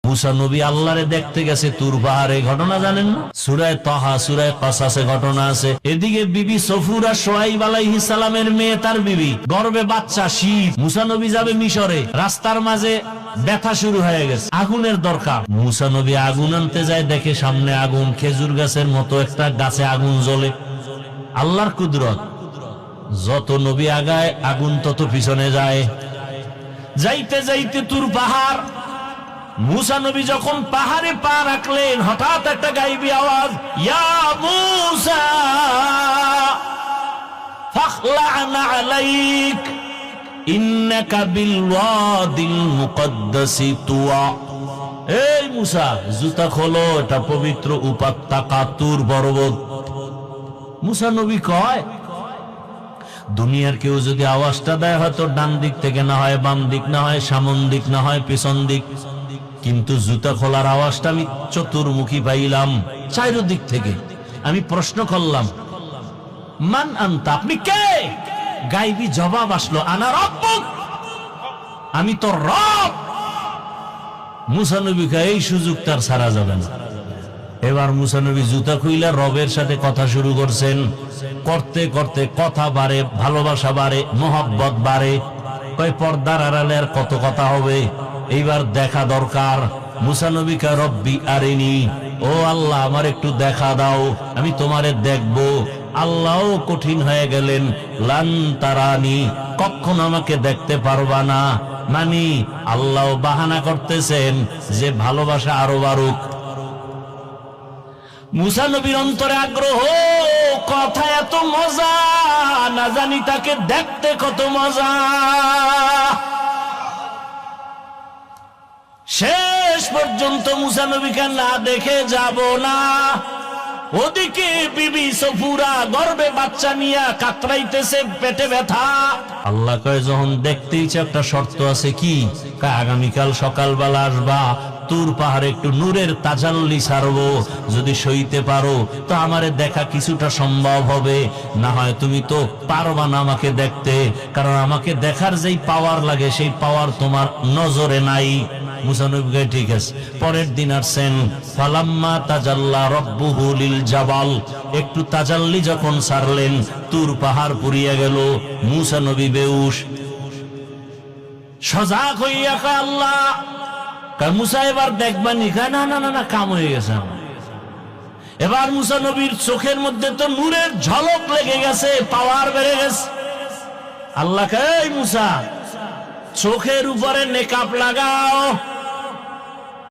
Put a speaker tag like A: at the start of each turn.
A: মুসা নবী আল্লাহরে দেখতে গেছে তুর পাহাড়ে, ঘটনা জানেন না? সূরা তাহা, সূরা কাসাসে ঘটনা আছে। এদিকে বিবি সফুরা শুআইব আলাইহিস সালামের মেয়ে, তার বিবি গর্ভে বাচ্চা, শীত। মুসা নবী যাবে মিশরে, রাস্তার মাঝে ব্যথা শুরু হয়ে গেছে, আগুনের দরকার। মুসা নবী আগুন আনতে যায়, দেখে সামনে আগুন, খেজুর গাছের মতো একটা গাছে আগুন জ্বলে। আল্লাহর কুদরত, যত নবী আগায় আগুন তত পিছনে যায়। যাইতে যাইতে তুর পাহাড়, মুসা নবী যখন পাহাড়ে পা রাখলেন, হঠাৎ একটা গাইবী আওয়াজ, ইয়া মুসা ফাখলা'না আলাইক ইন্নাকা বিল ওয়াদিল মুকদ্দাসি তুয়া। এই মুসা, জুতা খোলো, এটা পবিত্র উপত্যকা তুর পর্বত। মুসা নবী কয়, দুনিয়ার কেউ যদি আওয়াজটা দেয়, হয়তো ডান দিক থেকে না হয় বাম দিক, না হয় সামন দিক, না হয় পেছন দিক, কিন্তু জুতা খোলার আওয়াজটা আমি চতুর্মুখী পাইলাম, চারিদিক থেকে। আমি প্রশ্ন করলাম, মান আনতা, আপনি কে? গাইবী জবাব আসলো, আনা রব্বুক, আমি তোর রব। মুসা নবী কয়, এই সুযোগ তার ছাড়া যাবে না। এবার মুসা নবী জুতা খুইলা রবের সাথে কথা শুরু করছেন। করতে করতে কথা বাড়ে, ভালোবাসা বাড়ে, মোহাব্বত বাড়ে। কয় পর্দার আড়ালে আর কত কথা হবে, এইবার দেখা দরকার। মুসা নবী কয়, রব্বি আরিনি, ও আল্লাহ আমার একটু দেখা দাও, আমি তোমারে দেখবো। আল্লাহও কঠিন হয়ে গেলেন, লান তারানি, কখনো আমাকে দেখতে পারবা না। মানি আল্লাহ বাহানা করতেছেন যে ভালোবাসা আরো বাড়ুক। মুসা নবীর অন্তরে আগ্রহ, কথা এত মজা, না জানি তাকে দেখতে কত মজা। শেষ পর্যন্ত মুসা নবীকে না দেখে যাব না। ওদিকে বিবি সফুরা গর্ভে বাচ্চা নিয়ে কাতরাইতেছে, পেটে ব্যথা। আল্লাহ কয়, যখন দেখতে ইচ্ছে, একটা শর্ত আছে। কি? আগামীকাল সকালবেলা আসবা, তুর পাহাড়ে একটু নূরের তাজাল্লি ছাড়বো, যদি সইতে পারো তো আমারে দেখা কিছুটা সম্ভব হবে, না হয় তুমি তো পারবা না আমাকে দেখতে, কারণ আমাকে দেখার যেই পাওয়ার লাগে সেই পাওয়ার তোমার নজরে নাই। মুসা নবী কয়, ঠিক আছে। পরের দিন আসছেন, ফালাম্মা তাজাল্লা রব্বুহু লিল জাবাল, একটু তাজাল্লি যখন ছাড়লেন, তুর পাহাড় পুড়িয়া গেল। মুসা নবী বেহুশ, সজাগ হইয়া কয়, আল্লাহ। মুসা এবার দেখবানি? না না না না, কাম হয়ে গেছে। এবার মুসা নবীর চোখের মধ্যে তো নূরের ঝলক লেগে গেছে, পাওয়ার বেড়ে গেছে। আল্লাহ কয়, এই মুসা, চোখের উপরে নেকাব লাগাও।